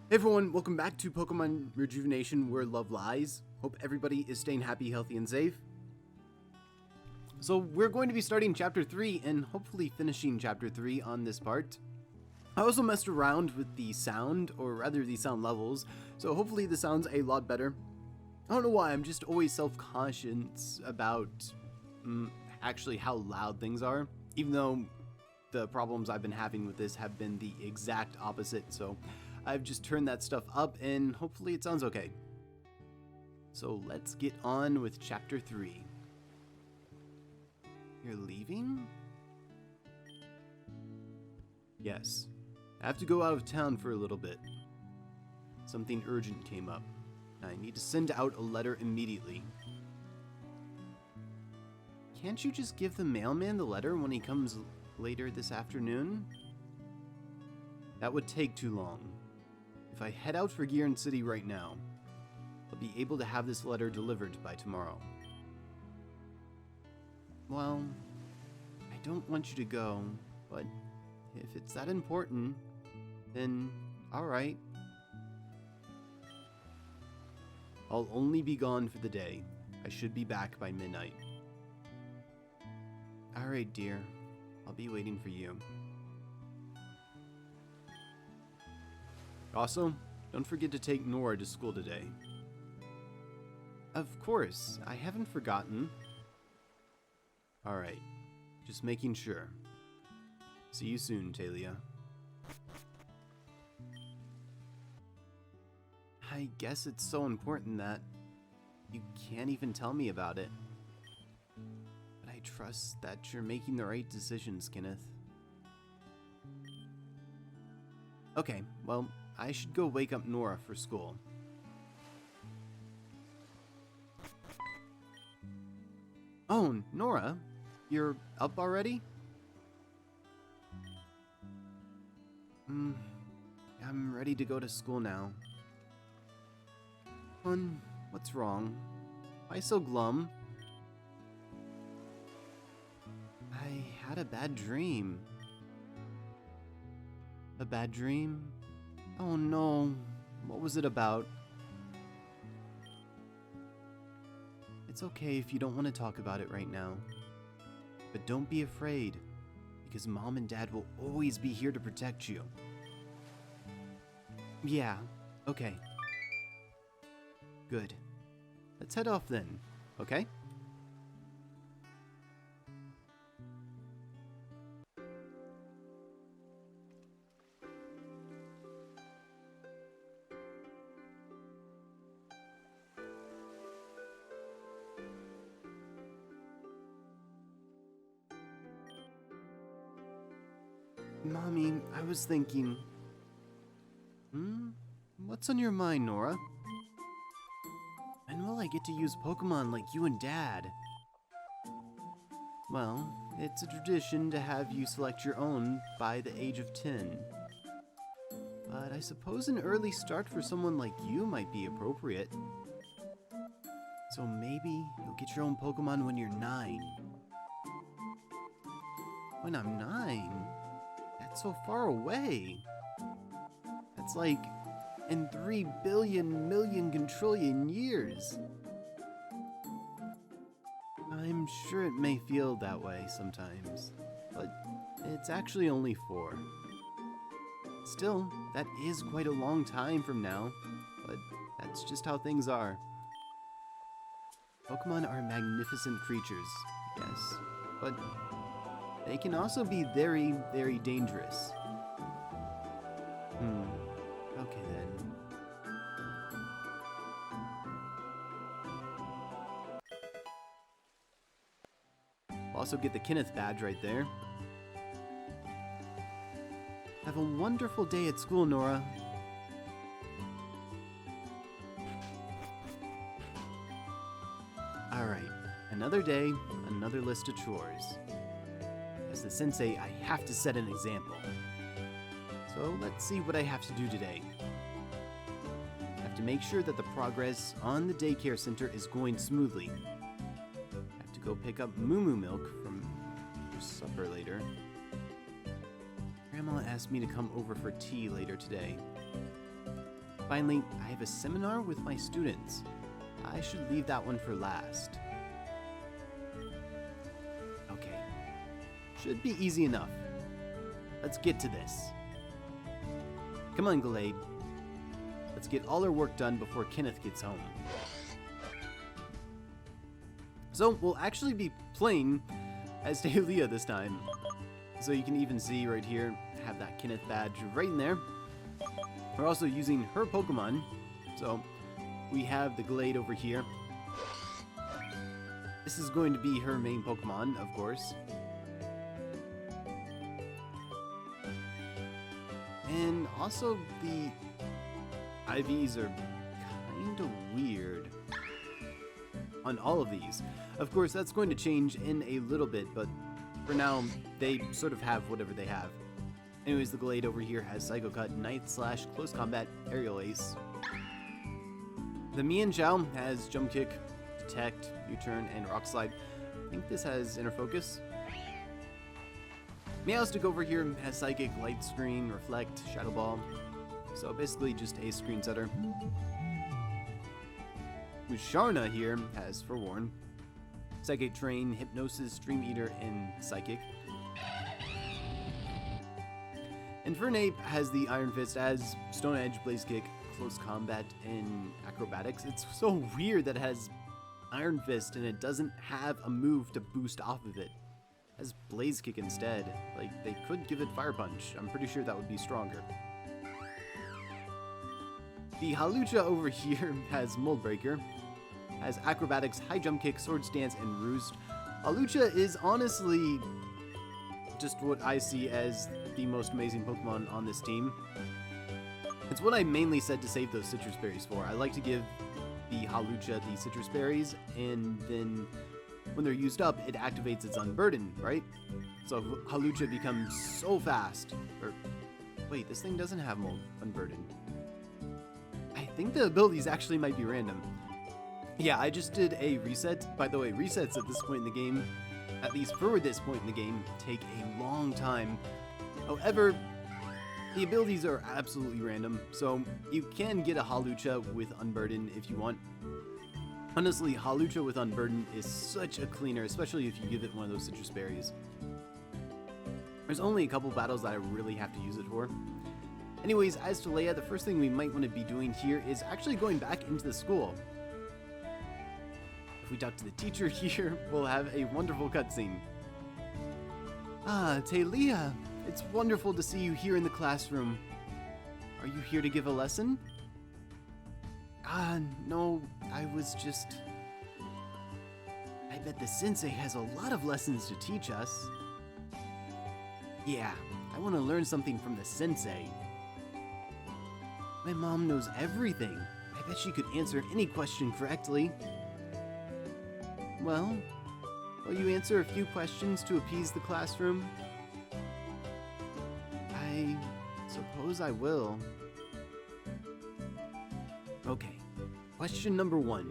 Hey everyone, welcome back to Pokemon Rejuvenation Where Love Lies. Hope everybody is staying happy, healthy, and safe. So we're going to be starting Chapter 3 and hopefully finishing Chapter 3 on this part. I also messed around with the sound, or rather the sound levels, so hopefully the sound's a lot better. I don't know why, I'm just always self-conscious about actually how loud things are, even though the problems I've been having with this have been the exact opposite, so I've just turned that stuff up and hopefully it sounds okay. So let's get on with Chapter 3. You're leaving? Yes. I have to go out of town for a little bit. Something urgent came up. I need to send out a letter immediately. Can't you just give the mailman the letter when he comes later this afternoon? That would take too long. If I head out for Gearin City right now, I'll be able to have this letter delivered by tomorrow. Well, I don't want you to go, but if it's that important, then alright. I'll only be gone for the day. I should be back by midnight. Alright, dear. I'll be waiting for you. Also, don't forget to take Nora to school today. Of course, I haven't forgotten. Alright, just making sure. See you soon, Talia. I guess it's so important that you can't even tell me about it. But I trust that you're making the right decisions, Kenneth. Okay, well, I should go wake up Nora for school. Oh, Nora, you're up already? I'm ready to go to school now. Hun, what's wrong? Why so glum? I had a bad dream. A bad dream? Oh no, what was it about? It's okay if you don't want to talk about it right now. But don't be afraid, because Mom and Dad will always be here to protect you. Yeah, okay. Good. Let's head off then, okay? Mommy, I was thinking... What's on your mind, Nora? When will I get to use Pokemon like you and Dad? Well, it's a tradition to have you select your own by the age of 10. But I suppose an early start for someone like you might be appropriate. So maybe you'll get your own Pokemon when you're 9. When I'm 9? That's so far away. That's like in 3 billion million quadrillion years. I'm sure it may feel that way sometimes, but it's actually only 4. Still, that is quite a long time from now, but that's just how things are. Pokemon are magnificent creatures, yes, but they can also be very, very dangerous. Okay then. Also get the Kenneth badge right there. Have a wonderful day at school, Nora. Alright, another day, another list of chores. As the sensei, I have to set an example. So let's see what I have to do today. I have to make sure that the progress on the daycare center is going smoothly. I have to go pick up Moo Moo milk from for supper later. Grandma asked me to come over for tea later today. Finally, I have a seminar with my students. I should leave that one for last. Okay. Should be easy enough. Let's get to this. Come on, Glade. Let's get all our work done before Kenneth gets home. So, we'll actually be playing as Talia this time. So you can even see right here, have that Kenneth badge right in there. We're also using her Pokemon. So, we have the Glade over here. This is going to be her main Pokemon, of course. And also, the IVs are kind of weird on all of these. Of course, that's going to change in a little bit, but for now, they sort of have whatever they have. Anyways, the Glade over here has Psycho Cut, Night Slash, Close Combat, Aerial Ace. The Mienshao has Jump Kick, Detect, U-Turn, and Rock Slide. I think this has Inner Focus. Meowstic over here has Psychic, Light Screen, Reflect, Shadow Ball. So basically just a screen setter. Musharna here has Forewarn, Psychic Train, Hypnosis, Dream Eater, and Psychic. And Fernape has the Iron Fist as Stone Edge, Blaze Kick, Close Combat, and Acrobatics. It's so weird that it has Iron Fist and it doesn't have a move to boost off of it. It has Blaze Kick instead. Like, they could give it Fire Punch. I'm pretty sure that would be stronger. The Hawlucha over here has Mold Breaker, has Acrobatics, High Jump Kick, Sword Stance, and Roost. Hawlucha is honestly just what I see as the most amazing Pokemon on this team. It's what I mainly said to save those Citrus Berries for. I like to give the Hawlucha the Citrus Berries, and then when they're used up, it activates its Unburden, right? So Hawlucha becomes so fast. Or, wait, this thing doesn't have Mold Unburden. I think the abilities actually might be random. Yeah, I just did a reset. By the way, resets at this point in the game, at least for this point in the game, take a long time. However, the abilities are absolutely random, so you can get a Hawlucha with Unburden if you want. Honestly, Hawlucha with Unburden is such a cleaner, especially if you give it one of those Citrus Berries. There's only a couple battles that I really have to use it for. Anyways, as to Leia, the first thing we might want to be doing here is actually going back into the school. If we talk to the teacher here, we'll have a wonderful cutscene. Ah, Talia, it's wonderful to see you here in the classroom. Are you here to give a lesson? No, I was just... I bet the sensei has a lot of lessons to teach us. Yeah, I want to learn something from the sensei. My mom knows everything. I bet she could answer any question correctly. Well, will you answer a few questions to appease the classroom? I suppose I will. Okay, question number 1.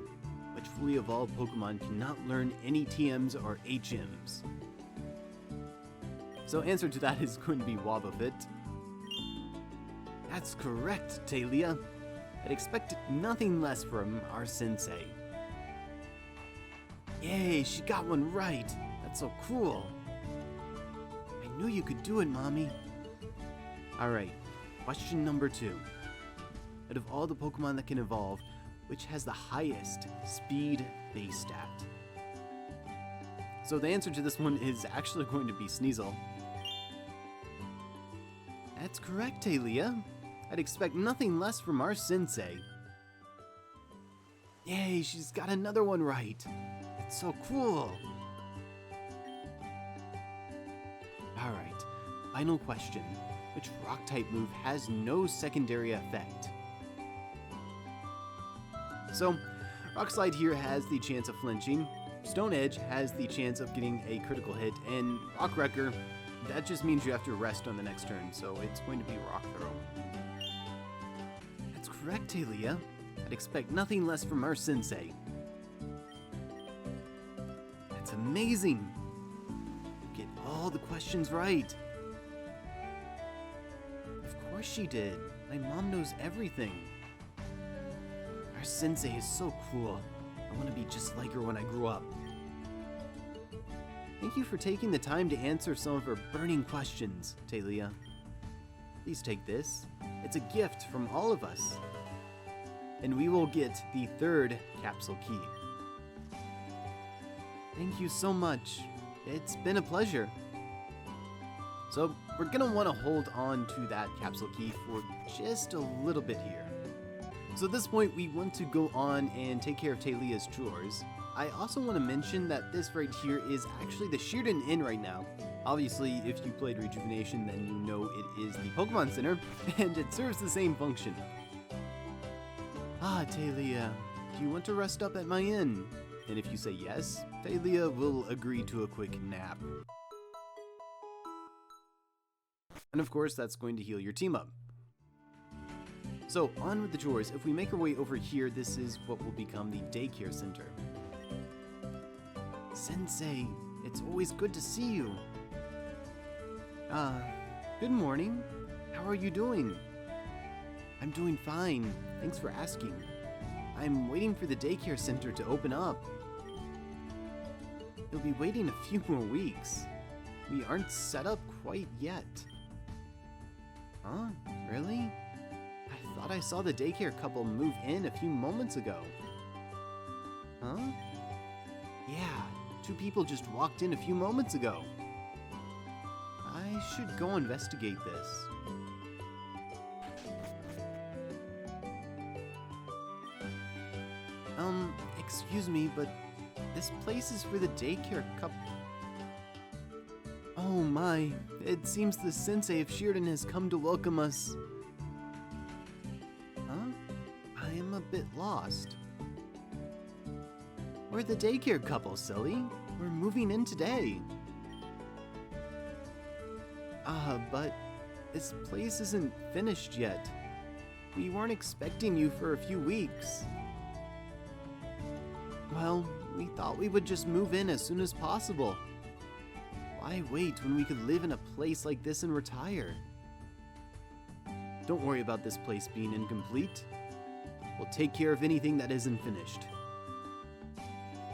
Which fully evolved Pokemon cannot learn any TMs or HMs? So answer to that is going to be Wobbuffet. That's correct, Talia. I'd expect nothing less from our sensei. Yay, she got one right. That's so cool. I knew you could do it, Mommy. Alright, question number 2. Out of all the Pokemon that can evolve, which has the highest speed base stat? So the answer to this one is actually going to be Sneasel. That's correct, Talia. I'd expect nothing less from our sensei. Yay, she's got another one right. That's so cool. Alright, final question. Which rock-type move has no secondary effect? So, Rock Slide here has the chance of flinching, Stone Edge has the chance of getting a critical hit, and Rock Wrecker, that just means you have to rest on the next turn, so it's going to be Rock Throw. That's correct, Talia. I'd expect nothing less from our sensei. That's amazing! You get all the questions right. Of course she did. My mom knows everything. Our sensei is so cool. I want to be just like her when I grow up. Thank you for taking the time to answer some of our burning questions, Talia. Please take this. It's a gift from all of us. And we will get the 3rd capsule key. Thank you so much. It's been a pleasure. So we're gonna want to hold on to that capsule key for just a little bit here. So at this point, we want to go on and take care of Talia's chores. I also want to mention that this right here is actually the Sheerden Inn right now. Obviously, if you played Rejuvenation, then you know it is the Pokemon Center, and it serves the same function. Ah, Talia, do you want to rest up at my inn? And if you say yes, Talia will agree to a quick nap. And of course, that's going to heal your team up. So, on with the chores. If we make our way over here, this is what will become the daycare center. Sensei, it's always good to see you. Good morning. How are you doing? I'm doing fine. Thanks for asking. I'm waiting for the daycare center to open up. You'll be waiting a few more weeks. We aren't set up quite yet. Huh? Really? I thought I saw the daycare couple move in a few moments ago. Huh? Yeah, 2 people just walked in a few moments ago. I should go investigate this. Excuse me, but this place is for the daycare couple. Oh my, it seems the sensei of Sheerden has come to welcome us. Huh? I am a bit lost. We're the daycare couple, silly. We're moving in today. But this place isn't finished yet. We weren't expecting you for a few weeks. Well, we thought we would just move in as soon as possible. Why wait when we could live in a place like this and retire? Don't worry about this place being incomplete. We'll take care of anything that isn't finished.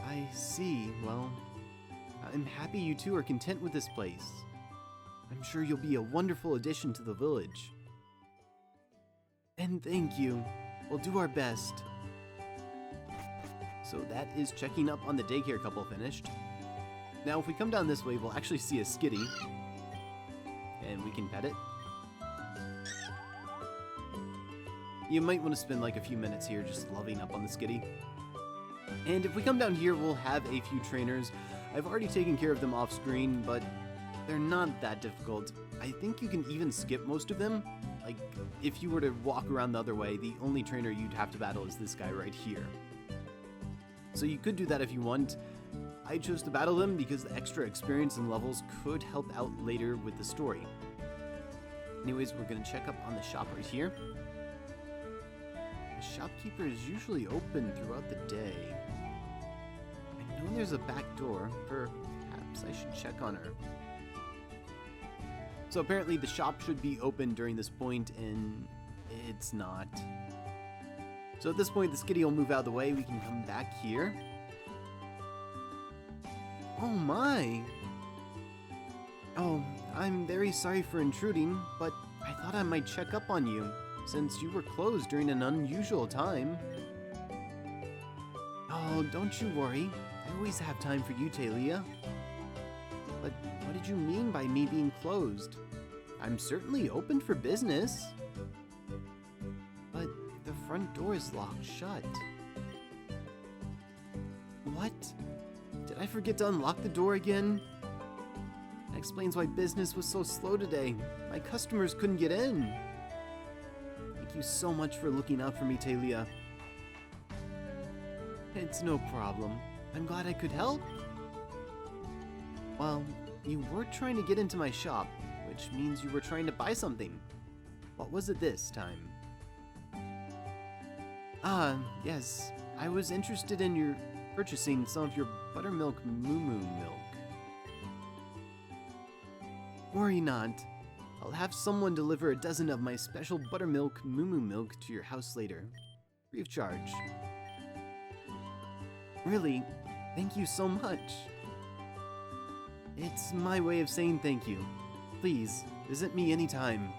I see. Well, I'm happy you two are content with this place. I'm sure you'll be a wonderful addition to the village. And thank you. We'll do our best. So that is checking up on the daycare couple finished. Now if we come down this way, we'll actually see a skitty. And we can pet it. You might want to spend like a few minutes here just loving up on the skitty. And if we come down here, we'll have a few trainers. I've already taken care of them off screen, but they're not that difficult. I think you can even skip most of them. Like, if you were to walk around the other way, the only trainer you'd have to battle is this guy right here. So you could do that if you want. I chose to battle them because the extra experience and levels could help out later with the story. Anyways, we're going to check up on the shop right here. The shopkeeper is usually open throughout the day. I know there's a back door. Perhaps I should check on her. So apparently the shop should be open during this point, and it's not. So at this point, the skitty will move out of the way. We can come back here. Oh my! Oh, I'm very sorry for intruding, but I thought I might check up on you, since you were closed during an unusual time. Oh, don't you worry. I always have time for you, Talia. But what did you mean by me being closed? I'm certainly open for business. But the front door is locked shut. What? Did I forget to unlock the door again? That explains why business was so slow today. My customers couldn't get in. Thank you so much for looking out for me, Talia. It's no problem. I'm glad I could help. Well, you were trying to get into my shop, which means you were trying to buy something. What was it this time? Yes. I was interested in your purchasing some of your buttermilk moo milk. Worry not. I'll have someone deliver a dozen of my special buttermilk moo milk to your house later. free of charge. Really, thank you so much. It's my way of saying thank you. Please, visit me anytime.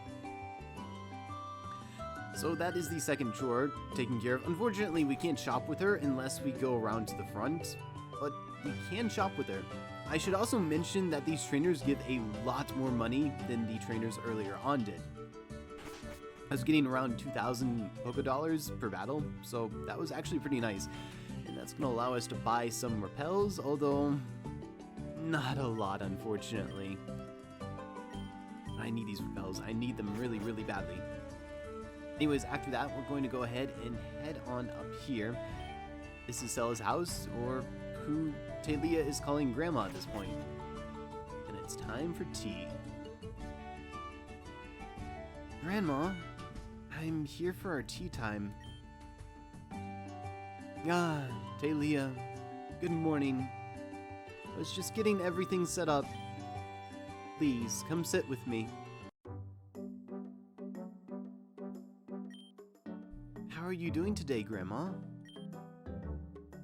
So that is the second chore taken care of. Unfortunately, we can't shop with her unless we go around to the front, but we can shop with her. I should also mention that these trainers give a lot more money than the trainers earlier on did. I was getting around 2,000 Poké Dollars per battle, so that was actually pretty nice. And that's going to allow us to buy some repels, although not a lot, unfortunately. I need these repels. I need them really, really badly. Anyways, after that, we're going to go ahead and head on up here. This is Stella's house, or who Talia is calling Grandma at this point. And it's time for tea. Grandma, I'm here for our tea time. Ah, Talia, good morning. I was just getting everything set up. Please, come sit with me. How are you doing today, Grandma?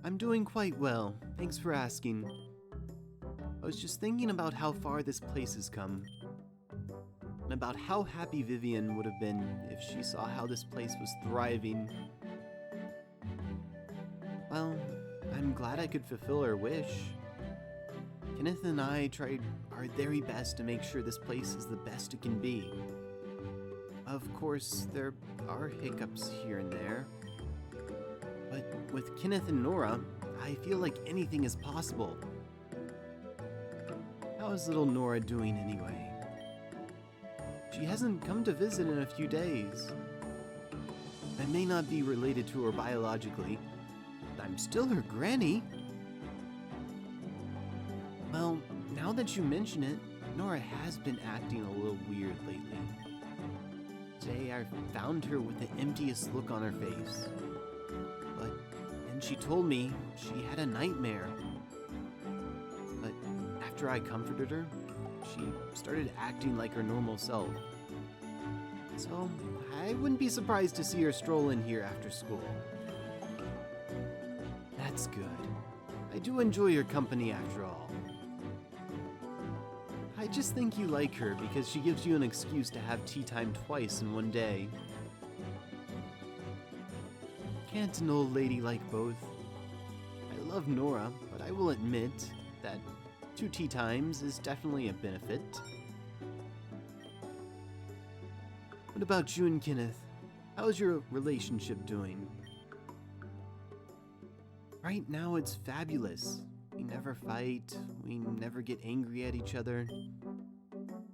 I'm doing quite well, thanks for asking. I was just thinking about how far this place has come, and about how happy Vivian would have been if she saw how this place was thriving. Well, I'm glad I could fulfill her wish. Kenneth and I tried our very best to make sure this place is the best it can be. Of course, there are hiccups here and there, but with Kenneth and Nora, I feel like anything is possible. How is little Nora doing anyway? She hasn't come to visit in a few days. I may not be related to her biologically, but I'm still her granny. Well, now that you mention it, Nora has been acting a little weird lately. Today I found her with the emptiest look on her face. But then she told me she had a nightmare. But after I comforted her, she started acting like her normal self. So I wouldn't be surprised to see her stroll in here after school. That's good. I do enjoy your company after all. I just think you like her because she gives you an excuse to have tea time twice in one day. Can't an old lady like both? I love Nora, but I will admit that 2 tea times is definitely a benefit. What about you and Kenneth? How's your relationship doing? Right now it's fabulous. We never fight, we never get angry at each other.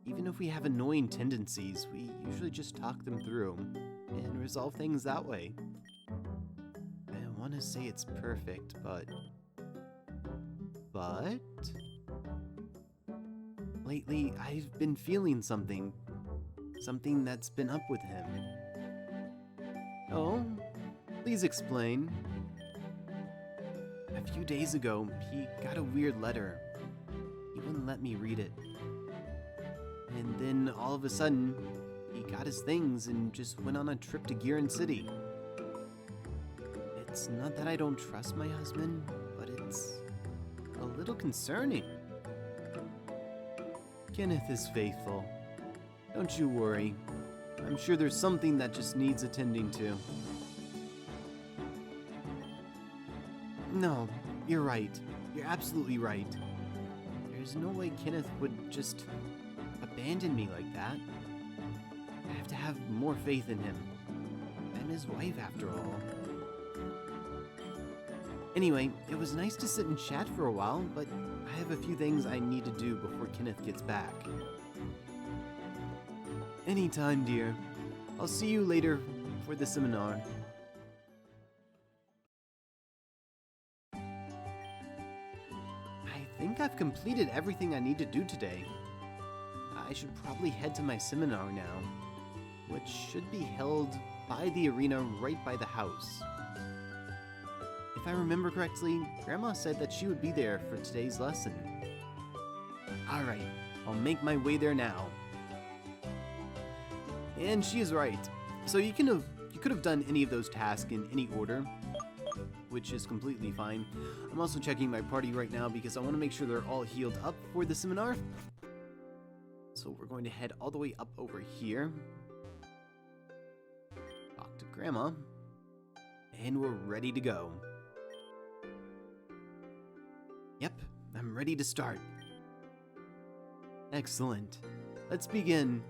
Even if we have annoying tendencies, we usually just talk them through and resolve things that way. I want to say it's perfect, but... Lately, I've been feeling something. Something that's been up with him. Oh? Please explain. A few days ago, he got a weird letter. He wouldn't let me read it. And then, all of a sudden, he got his things and just went on a trip to Giran City. It's not that I don't trust my husband, but it's a little concerning. Kenneth is faithful. Don't you worry. I'm sure there's something that just needs attending to. No, you're right. You're absolutely right. There's no way Kenneth would just abandon me like that. I have to have more faith in him. I'm his wife after all. Anyway, it was nice to sit and chat for a while, but I have a few things I need to do before Kenneth gets back. Anytime, dear. I'll see you later for the seminar. I think I've completed everything I need to do today. I should probably head to my seminar now, which should be held by the arena right by the house. If I remember correctly, Grandma said that she would be there for today's lesson. Alright, I'll make my way there now. And she is right. So you could could have done any of those tasks in any order, which is completely fine. I'm also checking my party right now because I want to make sure they're all healed up for the seminar. So we're going to head all the way up over here. Talk to Grandma. And we're ready to go. Yep, I'm ready to start. Excellent. Let's begin.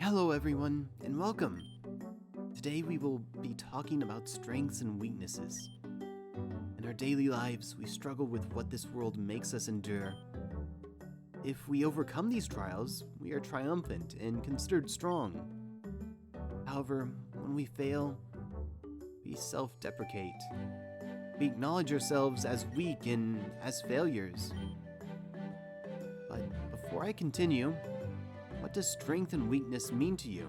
Hello everyone, and welcome. Today we will be talking about strengths and weaknesses. In our daily lives, we struggle with what this world makes us endure. If we overcome these trials, we are triumphant and considered strong. However, when we fail, we self-deprecate. We acknowledge ourselves as weak and as failures. But before I continue, what does strength and weakness mean to you?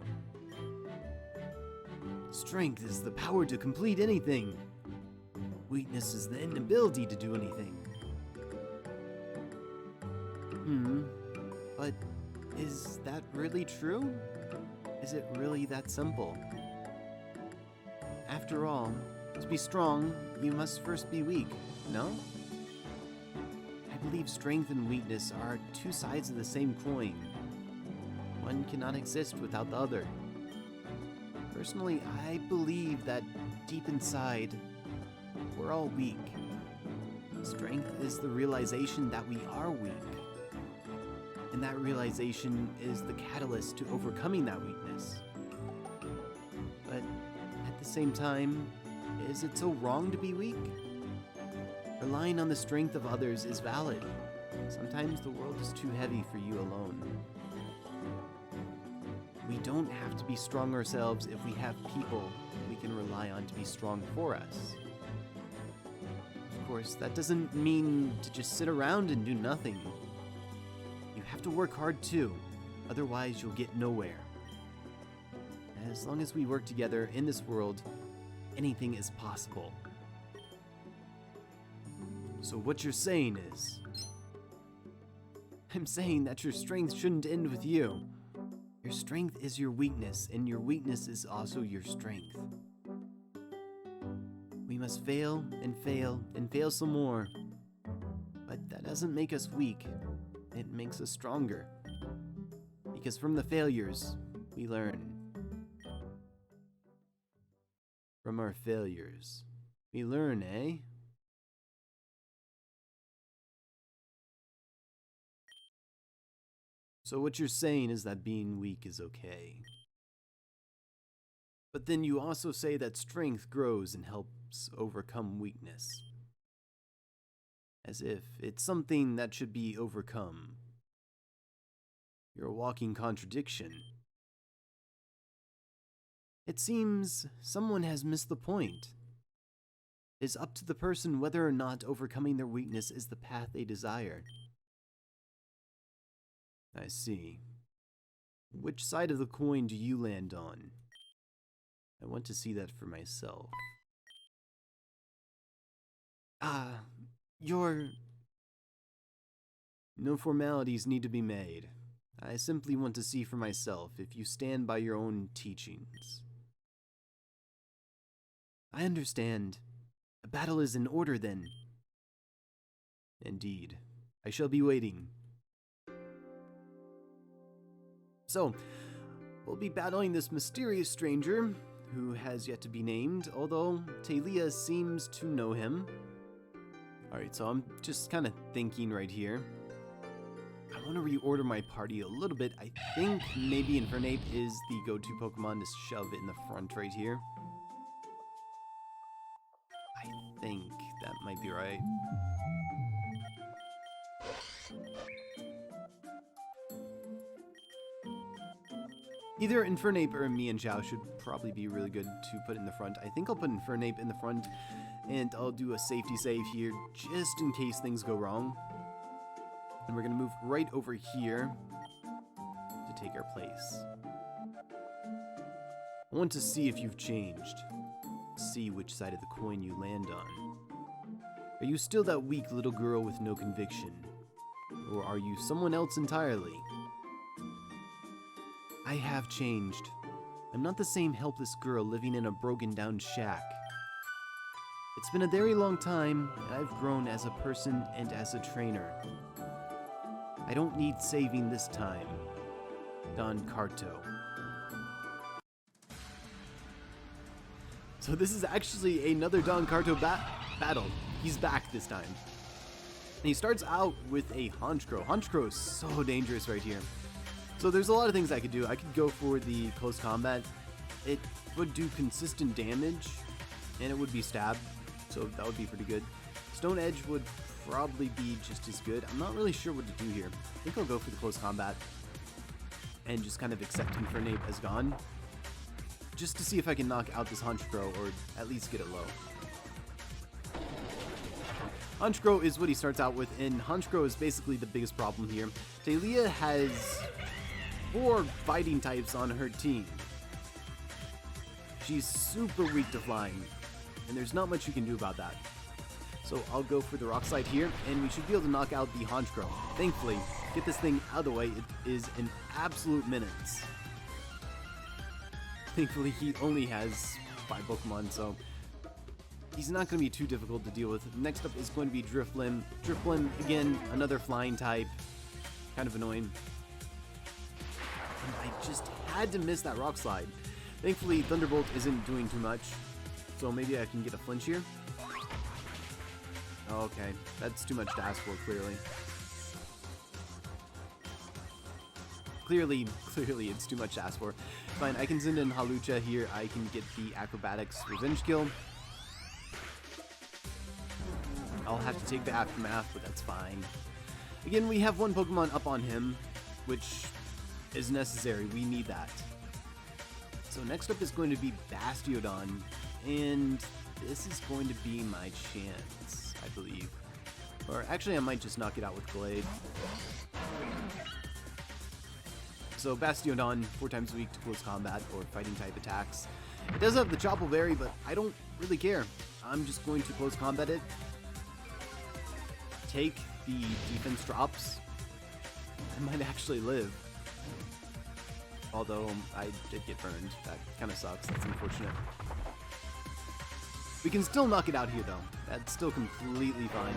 Strength is the power to complete anything. Weakness is the inability to do anything. But is that really true? Is it really that simple? After all, to be strong, you must first be weak, no? I believe strength and weakness are two sides of the same coin. One cannot exist without the other. Personally, I believe that deep inside, we're all weak. Strength is the realization that we are weak. And that realization is the catalyst to overcoming that weakness. But at the same time, is it so wrong to be weak? Relying on the strength of others is valid. Sometimes the world is too heavy for you alone. We don't have to be strong ourselves if we have people we can rely on to be strong for us. Of course, that doesn't mean to just sit around and do nothing. You have to work hard too, otherwise you'll get nowhere. As long as we work together in this world, anything is possible. So what you're saying is, I'm saying that your strength shouldn't end with you. Your strength is your weakness, and your weakness is also your strength. We must fail and fail and fail some more. But that doesn't make us weak. It makes us stronger. Because from the failures, we learn. From our failures, we learn, eh? So what you're saying is that being weak is okay. But then you also say that strength grows and helps overcome weakness. As if it's something that should be overcome. You're a walking contradiction. It seems someone has missed the point. It's up to the person whether or not overcoming their weakness is the path they desire. I see. Which side of the coin do you land on? I want to see that for myself. No formalities need to be made. I simply want to see for myself if you stand by your own teachings. I understand. A battle is in order then. Indeed. I shall be waiting. So, we'll be battling this mysterious stranger, who has yet to be named, although Talia seems to know him. Alright, so I'm just kind of thinking right here. I want to reorder my party a little bit. I think maybe Infernape is the go-to Pokemon to shove in the front right here. I think that might be right. Either Infernape or Mienshao should probably be really good to put in the front. I think I'll put Infernape in the front, and I'll do a safety save here just in case things go wrong. And we're going to move right over here to take our place. I want to see if you've changed. See which side of the coin you land on. Are you still that weak little girl with no conviction? Or are you someone else entirely? I have changed. I'm not the same helpless girl living in a broken down shack. It's been a very long time, and I've grown as a person and as a trainer. I don't need saving this time. Don Carto. So this is actually another Don Carto battle. He's back this time. And he starts out with a Honchkrow. Honchkrow is so dangerous right here. So there's a lot of things I could do. I could go for the close combat. It would do consistent damage, and it would be stab, so that would be pretty good. Stone Edge would probably be just as good. I'm not really sure what to do here. I think I'll go for the close combat and just kind of accept Infernape as gone, just to see if I can knock out this Honchkrow, or at least get it low. Honchkrow is what he starts out with, and Honchkrow is basically the biggest problem here. Talia has 4 fighting types on her team. She's super weak to flying, and there's not much you can do about that. So I'll go for the Rock Slide here, and we should be able to knock out the Honchkrow. Thankfully, get this thing out of the way. It is an absolute menace. Thankfully, he only has 5 Pokemon, so he's not going to be too difficult to deal with. Next up is going to be Drifblim. Drifblim, again, another flying type. Kind of annoying. And I just had to miss that Rock Slide. Thankfully, Thunderbolt isn't doing too much, so maybe I can get a flinch here. Okay, that's too much to ask for, clearly. Clearly it's too much to ask for. Fine, I can send in Hawlucha here. I can get the Acrobatics Revenge Kill. I'll have to take the Aftermath, but that's fine. Again, we have 1 Pokemon up on him, which is necessary. We need that. So next up is going to be Bastiodon, and this is going to be my chance, I believe. Or actually, I might just knock it out with Glade. So Bastiodon, 4 times weak to close combat or fighting type attacks. It does have the Chople Berry, but I don't really care. I'm just going to close combat it. Take the defense drops. I might actually live. Although I did get burned. That kind of sucks. That's unfortunate. We can still knock it out here, though. That's still completely fine.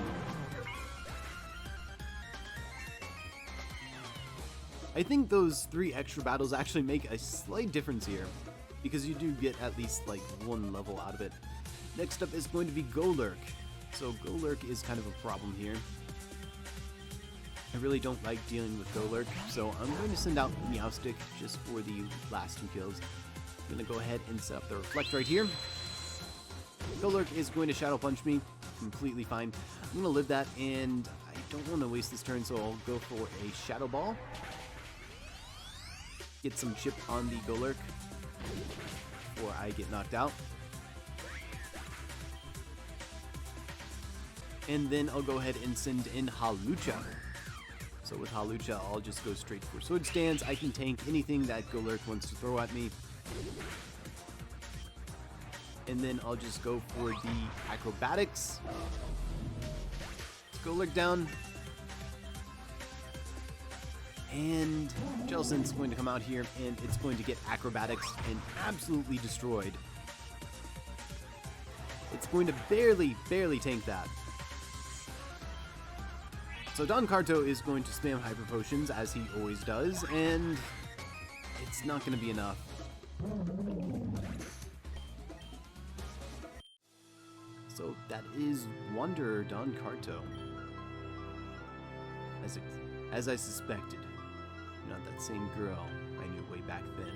I think those 3 extra battles actually make a slight difference here, because you do get at least like 1 level out of it. Next up is going to be Golurk. So Golurk is kind of a problem here. I really don't like dealing with Golurk, so I'm going to send out Meowstic just for the last 2 kills. I'm going to go ahead and set up the Reflect right here. Golurk is going to Shadow Punch me, completely fine. I'm going to live that, and I don't want to waste this turn, so I'll go for a Shadow Ball. Get some chip on the Golurk before I get knocked out. And then I'll go ahead and send in Hawlucha. So with Hawlucha, I'll just go straight for Sword Stance. I can tank anything that Golurk wants to throw at me. And then I'll just go for the Acrobatics. Let's Golurk down. And Jellicent's is going to come out here, and it's going to get Acrobatics and absolutely destroyed. It's going to barely tank that. So Don Carto is going to spam Hyper Potions, as he always does, and it's not going to be enough. So that is Wanderer Don Carto. As I suspected, not that same girl I knew way back then.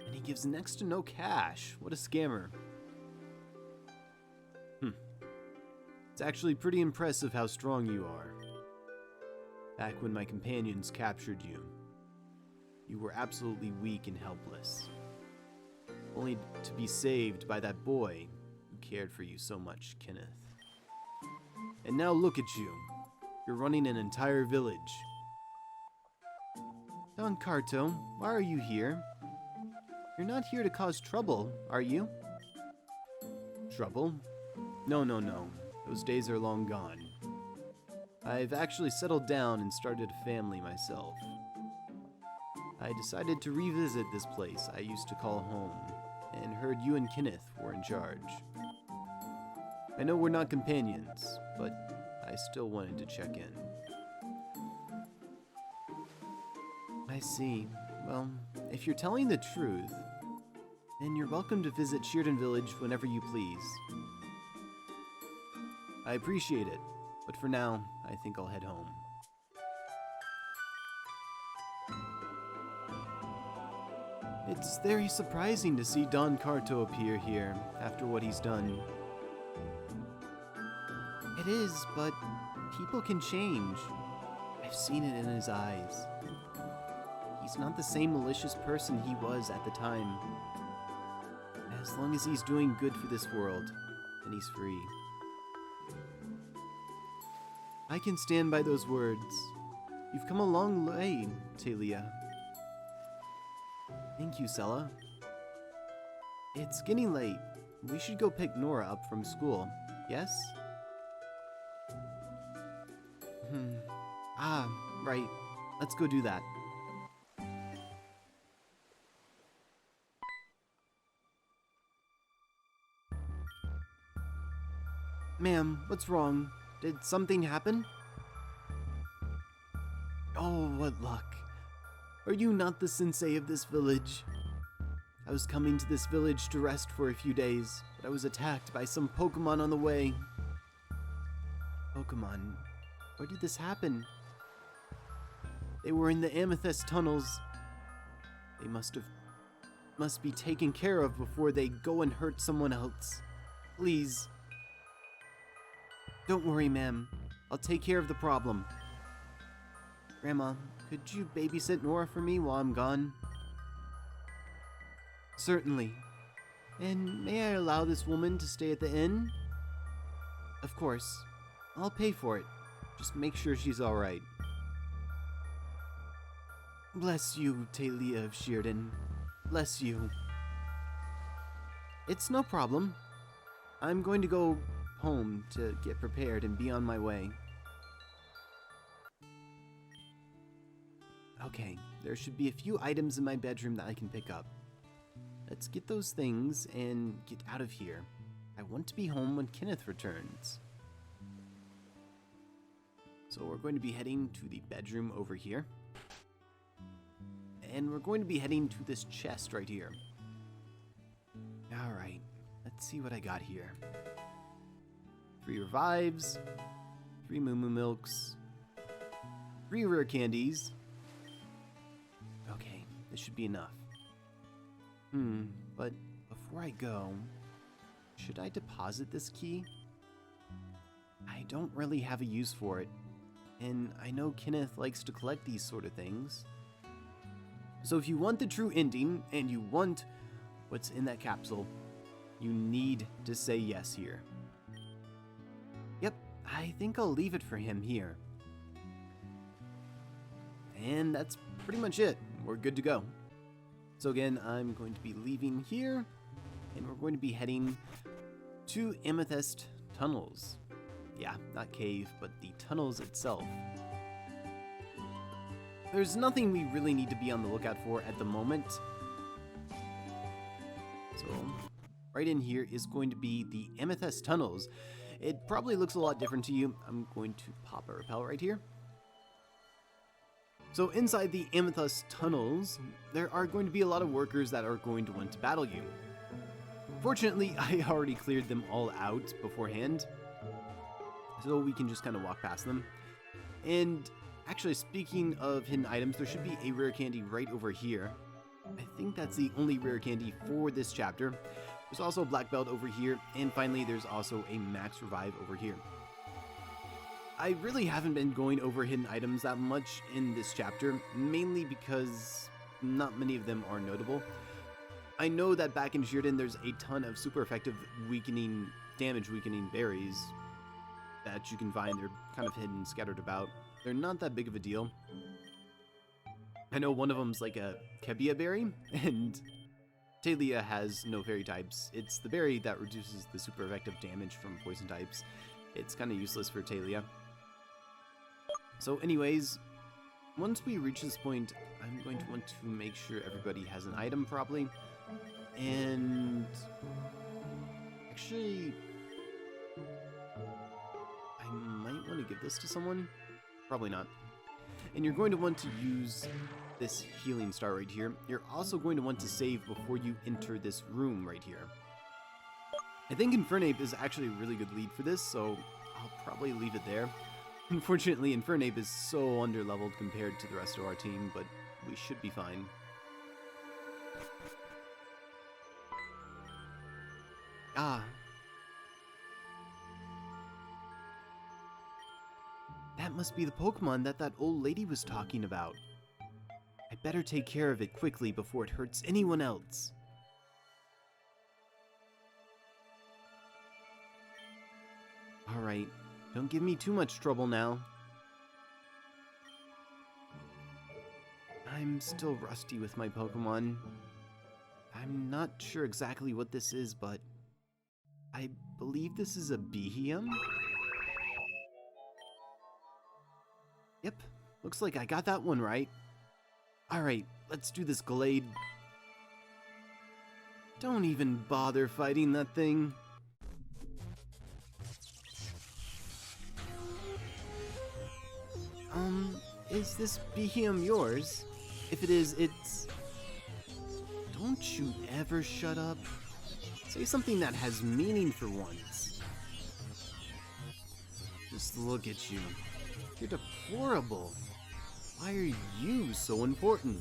And he gives next to no cash. What a scammer. It's actually pretty impressive how strong you are. Back when my companions captured you, you were absolutely weak and helpless. Only to be saved by that boy who cared for you so much, Kenneth. And now look at you. You're running an entire village. Don Carto, why are you here? You're not here to cause trouble, are you? Trouble? No. Those days are long gone. I've actually settled down and started a family myself. I decided to revisit this place I used to call home, and heard you and Kenneth were in charge. I know we're not companions, but I still wanted to check in. I see. Well, if you're telling the truth, then you're welcome to visit Sheerden Village whenever you please. I appreciate it, but for now, I think I'll head home. It's very surprising to see Don Carto appear here after what he's done. It is, but people can change. I've seen it in his eyes. He's not the same malicious person he was at the time. As long as he's doing good for this world, then he's free. I can stand by those words. You've come a long way, Talia. Thank you, Sella. It's getting late. We should go pick Nora up from school, yes? Right. Let's go do that. Ma'am, what's wrong? Did something happen? Oh, what luck. Are you not the sensei of this village? I was coming to this village to rest for a few days, but I was attacked by some Pokemon on the way. Pokemon? Where did this happen? They were in the amethyst tunnels. They must be taken care of before they go and hurt someone else. Please. Don't worry, ma'am. I'll take care of the problem. Grandma, could you babysit Nora for me while I'm gone? Certainly. And may I allow this woman to stay at the inn? Of course. I'll pay for it. Just make sure she's alright. Bless you, Talia of Sheerden. Bless you. It's no problem. I'm going to go home to get prepared and be on my way. Okay, there should be a few items in my bedroom that I can pick up. Let's get those things and get out of here. I want to be home when Kenneth returns. So we're going to be heading to the bedroom over here. And we're going to be heading to this chest right here. Alright, let's see what I got here. 3 revives, 3 Moo Moo Milks, 3 rare candies. Okay, this should be enough. But before I go, should I deposit this key? I don't really have a use for it, and I know Kenneth likes to collect these sort of things. So if you want the true ending, and you want what's in that capsule, you need to say yes here. Yep, I think I'll leave it for him here. And that's pretty much it. We're good to go. So again, I'm going to be leaving here, and we're going to be heading to Amethyst Tunnels. Yeah, not cave, but the tunnels itself. There's nothing we really need to be on the lookout for at the moment. So, right in here is going to be the Amethyst Tunnels. It probably looks a lot different to you. I'm going to pop a repel right here. So inside the Amethyst Tunnels, there are going to be a lot of workers that are going to want to battle you. Fortunately, I already cleared them all out beforehand, so we can just kind of walk past them. And actually, speaking of hidden items, there should be a rare candy right over here. I think that's the only rare candy for this chapter. There's also a black belt over here, and finally there's also a max revive over here. I really haven't been going over hidden items that much in this chapter, mainly because not many of them are notable. I know that back in Sheerden there's a ton of super effective damage weakening berries that you can find. They're kind of hidden, scattered about. They're not that big of a deal. I know one of them's like a Kebia berry, and Talia has no fairy types. It's the berry that reduces the super effective damage from poison types. It's kind of useless for Talia. So anyways, Once we reach this point, I'm going to want to make sure everybody has an item probably. And actually, I might want to give this to someone. Probably not. And you're going to want to use this healing star right here. You're also going to want to save before you enter this room right here. I think Infernape is actually a really good lead for this, so I'll probably leave it there. Unfortunately, Infernape is so underleveled compared to the rest of our team, but we should be fine. Ah. That must be the Pokemon that old lady was talking about. I better take care of it quickly before it hurts anyone else. Alright, don't give me too much trouble now. I'm still rusty with my Pokemon. I'm not sure exactly what this is, but I believe this is a Beheeyem? Yep, looks like I got that one right. Alright, let's do this, Glade. Don't even bother fighting that thing. Is this Beheeyem yours? If it is, it's... Don't you ever shut up. Say something that has meaning for once. Just look at you. You're deplorable. Why are you so important?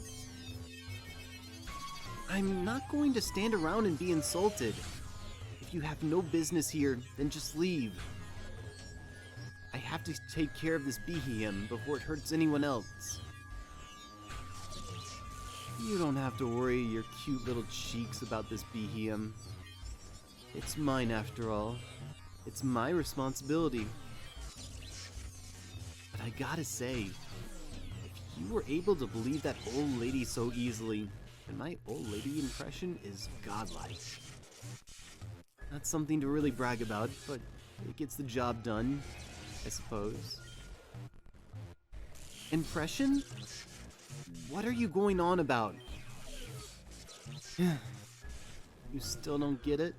I'm not going to stand around and be insulted. If you have no business here, then just leave. I have to take care of this Beheeyem before it hurts anyone else. You don't have to worry your cute little cheeks about this Beheeyem. It's mine after all. It's my responsibility. But I gotta say, if you were able to believe that old lady so easily, then my old lady impression is godlike. Not something to really brag about, but it gets the job done, I suppose. Impression? What are you going on about? You still don't get it?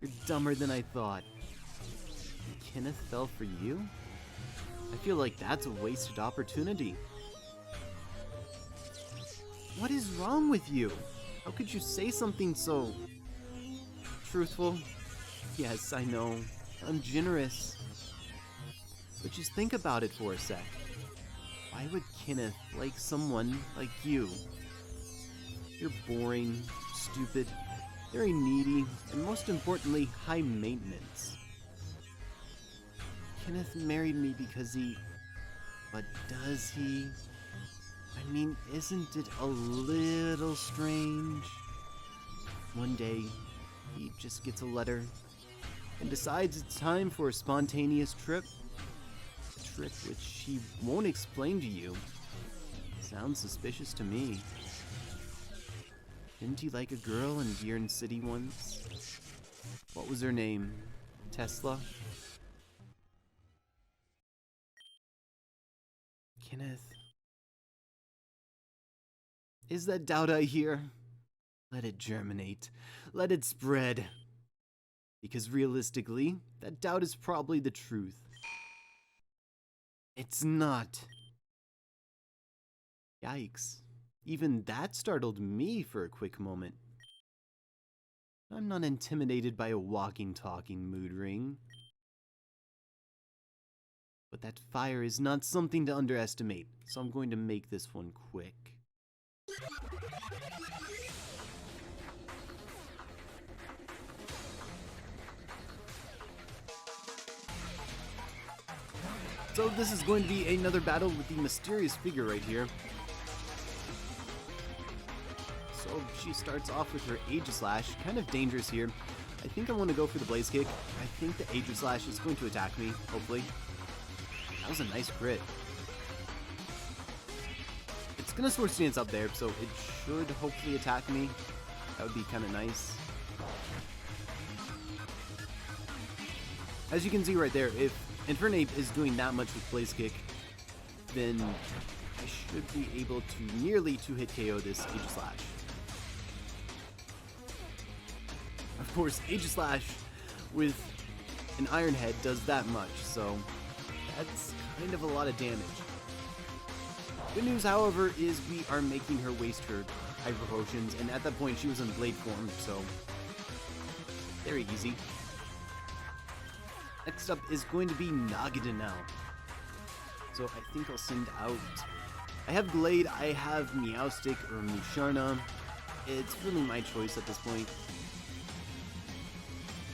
You're dumber than I thought. Kenneth fell for you? I feel like that's a wasted opportunity. What is wrong with you? How could you say something so... truthful? Yes, I know. I'm generous. But just think about it for a sec. Why would Kenneth like someone like you? You're boring, stupid, very needy, and most importantly, high maintenance. Kenneth married me because he... But does he? I mean, isn't it a little strange? One day, he just gets a letter and decides it's time for a spontaneous trip. A trip which he won't explain to you. Sounds suspicious to me. Didn't he like a girl in Gearn City once? What was her name? Tesla? Kenneth. Is that doubt I hear? Let it germinate. Let it spread. Because realistically, that doubt is probably the truth. It's not. Yikes. Even that startled me for a quick moment. I'm not intimidated by a walking, talking mood ring. But that fire is not something to underestimate, so I'm going to make this one quick. So this is going to be another battle with the mysterious figure right here. So she starts off with her Aegislash, kind of dangerous here. I think I want to go for the Blaze Kick. I think the Aegislash is going to attack me, hopefully. That was a nice crit. It's gonna Swords Dance up there, so it should hopefully attack me. That would be kind of nice. As you can see right there, if Infernape is doing that much with Blaze Kick, then I should be able to nearly two-hit KO this Aegislash. Of course, Aegislash with an Iron Head does that much, so that's kind of a lot of damage. Good news, however, is we are making her waste her Hyper Potions, and at that point she was in Blade form, so very easy. Next up is going to be Nagida now. So I think I'll send out... I have Glade, I have Meowstic or Musharna. It's really my choice at this point.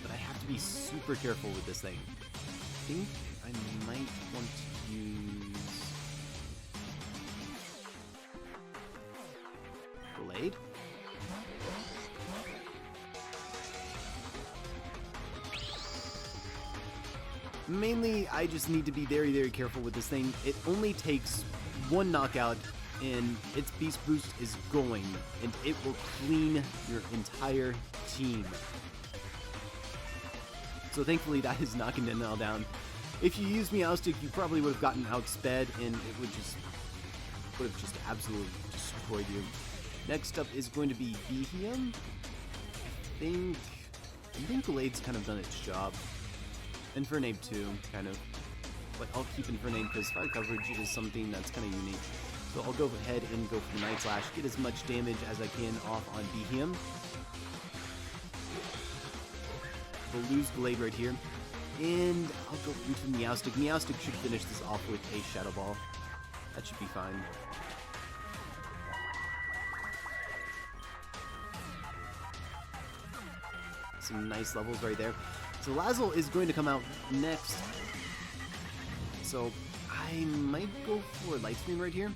But I have to be super careful with this thing. I think I might want to use... Glade? Mainly, I just need to be very, very careful with this thing. It only takes one knockout, and its Beast Boost is going, and it will clean your entire team. So thankfully, that is knocking the nail down. If you used Meowstic, you probably would have gotten outsped, and it would have just absolutely destroyed you. Next up is going to be Behem. I think Glade's kind of done its job. Infernape too, kind of. But I'll keep Infernape because fire coverage is something that's kind of unique. So I'll go ahead and go for Night Slash, get as much damage as I can off on Behem. We'll lose Glade right here. And I'll go into Meowstic. Meowstic should finish this off with a Shadow Ball. That should be fine. Some nice levels right there. So Lazzle is going to come out next. So I might go for Light Screen right here.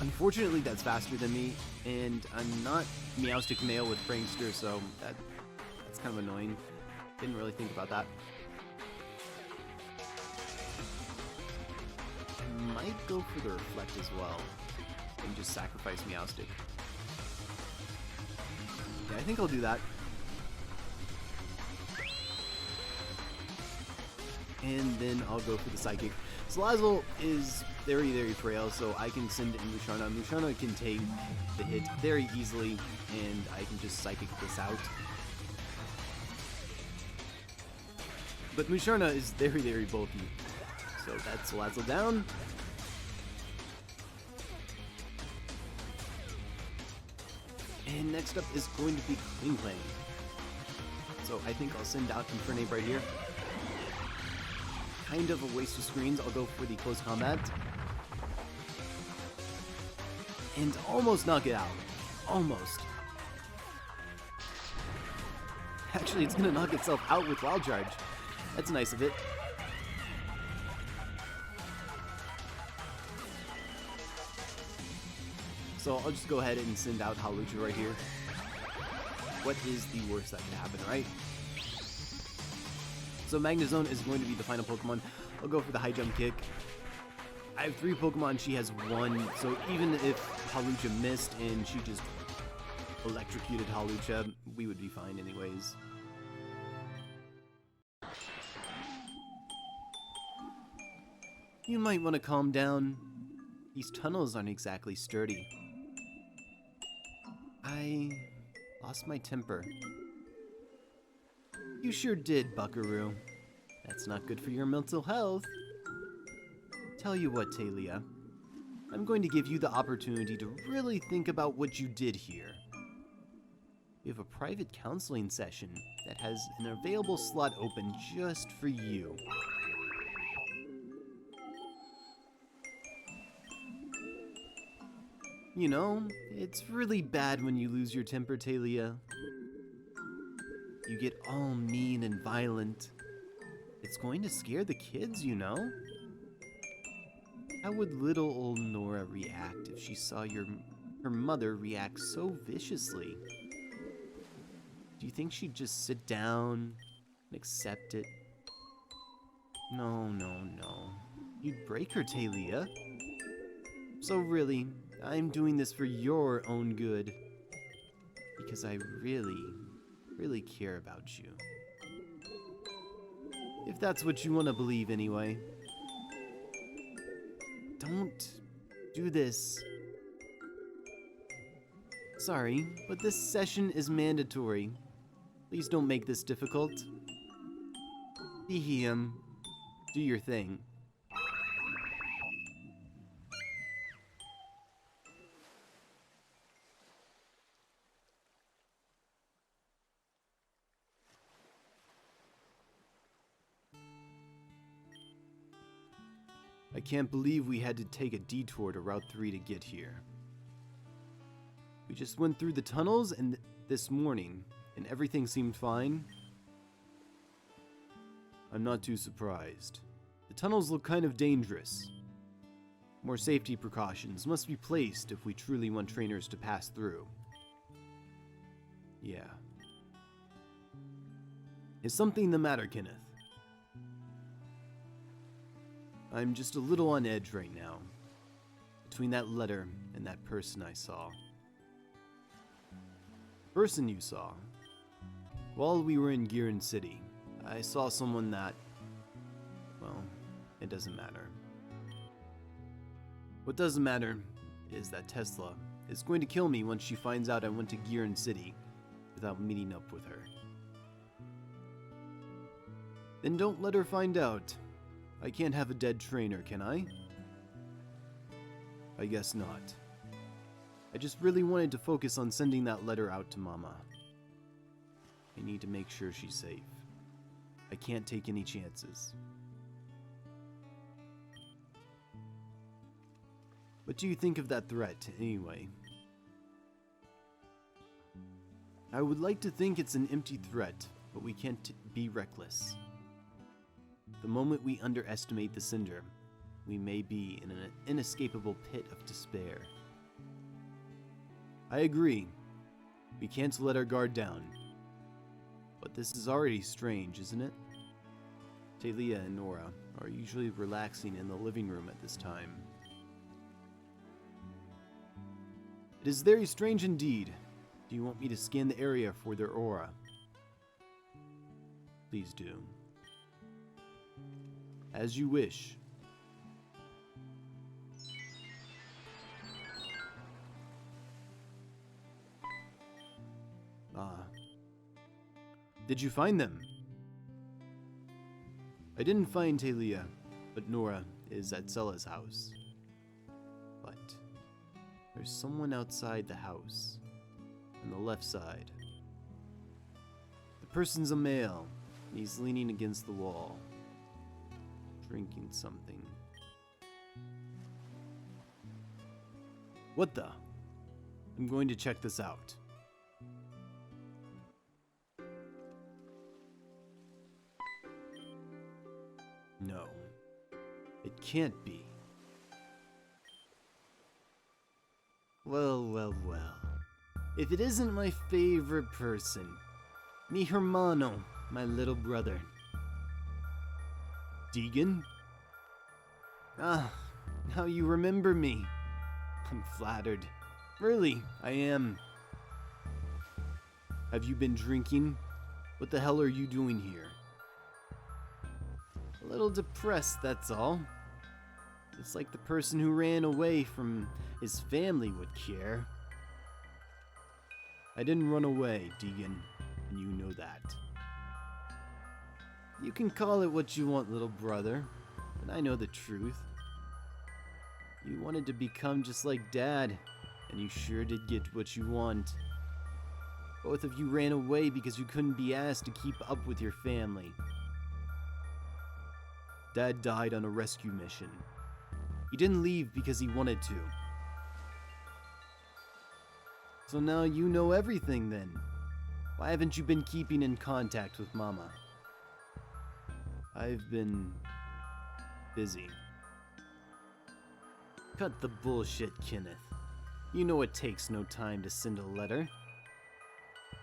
Unfortunately, that's faster than me, and I'm not Meowstic male with Prankster, so that's kind of annoying. Didn't really think about that. I might go for the Reflect as well, and just sacrifice Meowstic. Yeah, I think I'll do that. And then I'll go for the Psychic. Salazzle is very, very frail, so I can send in Musharna. Musharna can take the hit very easily, and I can just Psychic this out. But Musharna is very, very bulky. So that's Salazzle down. And next up is going to be Kling Klang. So I think I'll send out Infernape right here. Kind of a waste of screens. I'll go for the close combat. And almost knock it out. Almost. Actually, it's gonna knock itself out with Wild Charge. That's nice of it. So I'll just go ahead and send out Hawlucha right here. What is the worst that could happen, right? So Magnezone is going to be the final Pokemon. I'll go for the High Jump Kick. I have 3 Pokemon, she has 1, so even if Hawlucha missed and she just electrocuted Hawlucha, we would be fine anyways. You might want to calm down. These tunnels aren't exactly sturdy. I lost my temper. You sure did, Buckaroo. That's not good for your mental health. Tell you what, Talia. I'm going to give you the opportunity to really think about what you did here. We have a private counseling session that has an available slot open just for you. You know, it's really bad when you lose your temper, Talia. You get all mean and violent. It's going to scare the kids, you know? How would little old Nora react if she saw her mother react so viciously? Do you think she'd just sit down and accept it? No, no, no. You'd break her, Talia. So really, I'm doing this for your own good. Because I really care about you. If that's what you want to believe anyway. do this. Sorry, but this session is mandatory. Please don't make this difficult. Be him. Do your thing. I can't believe we had to take a detour to Route 3 to get here. We just went through the tunnels and this morning, and everything seemed fine. I'm not too surprised. The tunnels look kind of dangerous. More safety precautions must be placed if we truly want trainers to pass through. Yeah. Is something the matter, Kenneth? I'm just a little on edge right now, between that letter and that person I saw. Person you saw? While we were in Giron City, I saw someone that, well, it doesn't matter. What does matter is that Tesla is going to kill me once she finds out I went to Giron City without meeting up with her. Then don't let her find out. I can't have a dead trainer, can I? I guess not. I just really wanted to focus on sending that letter out to Mama. I need to make sure she's safe. I can't take any chances. What do you think of that threat, anyway? I would like to think it's an empty threat, but we can't be reckless. The moment we underestimate the Cinder, we may be in an inescapable pit of despair. I agree. We can't let our guard down. But this is already strange, isn't it? Talia and Nora are usually relaxing in the living room at this time. It is very strange indeed. Do you want me to scan the area for their aura? Please do. As you wish. Did you find them? I didn't find Talia, but Nora is at Sella's house. But there's someone outside the house, on the left side. The person's a male, and he's leaning against the wall, drinking something. What the? I'm going to check this out. No, it can't be. Well, well, well. If it isn't my favorite person, mi hermano, my little brother. Deegan? Ah, now you remember me. I'm flattered. Really, I am. Have you been drinking? What the hell are you doing here? A little depressed, that's all. It's like the person who ran away from his family would care. I didn't run away, Deegan, and you know that. You can call it what you want, little brother, but I know the truth. You wanted to become just like Dad, and you sure did get what you want. Both of you ran away because you couldn't be asked to keep up with your family. Dad died on a rescue mission. He didn't leave because he wanted to. So now you know everything then. Why haven't you been keeping in contact with Mama? I've been busy. Cut the bullshit, Kenneth. You know it takes no time to send a letter.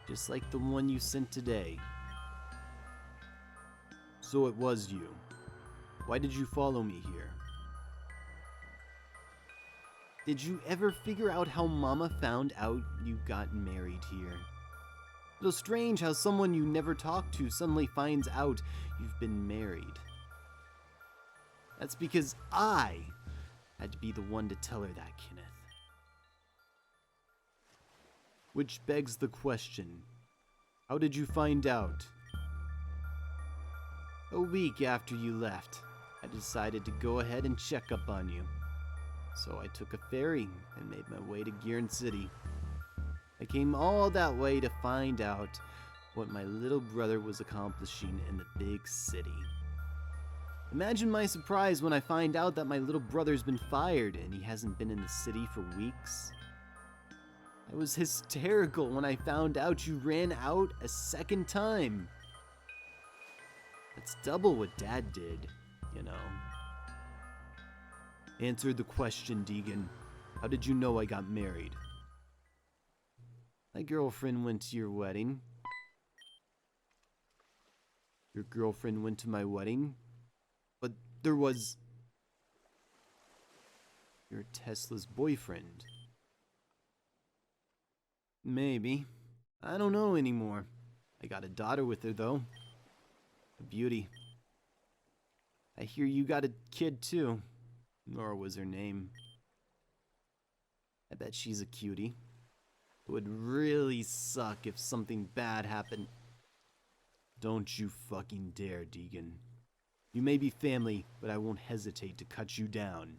Just like the one you sent today. So it was you. Why did you follow me here? Did you ever figure out how Mama found out you got married here? It's strange how someone you never talked to suddenly finds out you've been married. That's because I Had to be the one to tell her that, Kenneth. Which begs the question, how did you find out? A week after you left, I decided to go ahead and check up on you. So I took a ferry and made my way to Gearin City. I came all that way to find out what my little brother was accomplishing in the big city. Imagine my surprise when I find out that my little brother's been fired and he hasn't been in the city for weeks. I was hysterical when I found out you ran out a second time. That's double what Dad did, you know. Answer the question, Deegan. How did you know I got married? My girlfriend went to your wedding. Your girlfriend went to my wedding? But there was... You're Tesla's boyfriend. Maybe. I don't know anymore. I got a daughter with her, though. A beauty. I hear you got a kid, too. Nora was her name. I bet she's a cutie. It would really suck if something bad happened. Don't you fucking dare, Deegan. You may be family, but I won't hesitate to cut you down.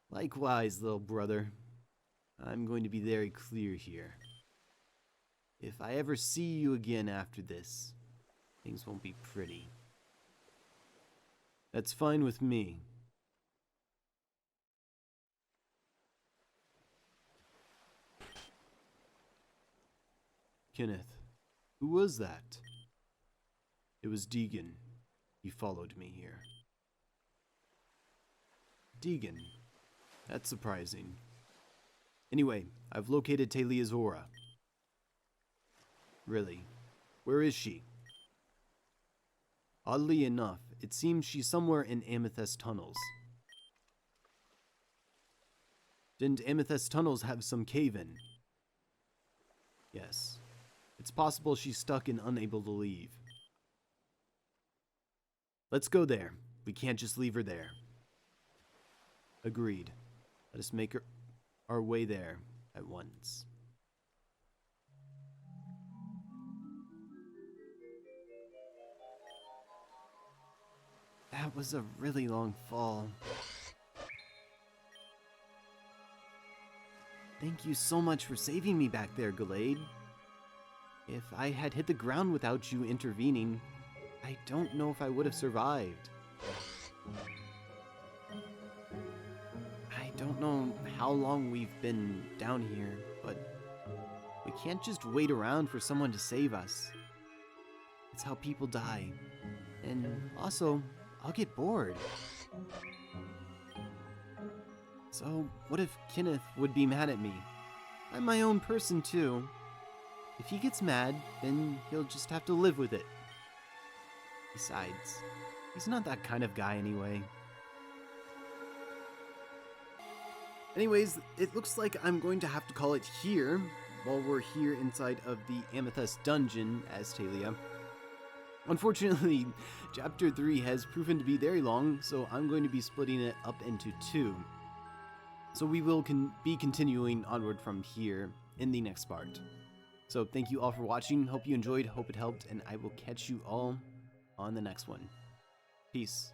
Likewise, little brother. I'm going to be very clear here. If I ever see you again after this, things won't be pretty. That's fine with me. Kenneth, who was that? It was Deegan. He followed me here. Deegan. That's surprising. Anyway, I've located Talia's aura. Really? Where is she? Oddly enough, it seems she's somewhere in Amethyst tunnels. Didn't Amethyst tunnels have some cave-in? Yes. It's possible she's stuck and unable to leave. Let's go there. We can't just leave her there. Agreed. Let us make our way there at once. That was a really long fall. Thank you so much for saving me back there, Gallade. If I had hit the ground without you intervening, I don't know if I would have survived. I don't know how long we've been down here, but we can't just wait around for someone to save us. It's how people die. And also, I'll get bored. So, what if Kenneth would be mad at me? I'm my own person too. If he gets mad, then he'll just have to live with it. Besides, he's not that kind of guy anyway. Anyways, it looks like I'm going to have to call it here while we're here inside of the Amethyst dungeon as Talia. Unfortunately, Chapter 3 has proven to be very long, so I'm going to be splitting it up into 2. So we will be continuing onward from here in the next part. So thank you all for watching, hope you enjoyed, hope it helped, and I will catch you all on the next one. Peace.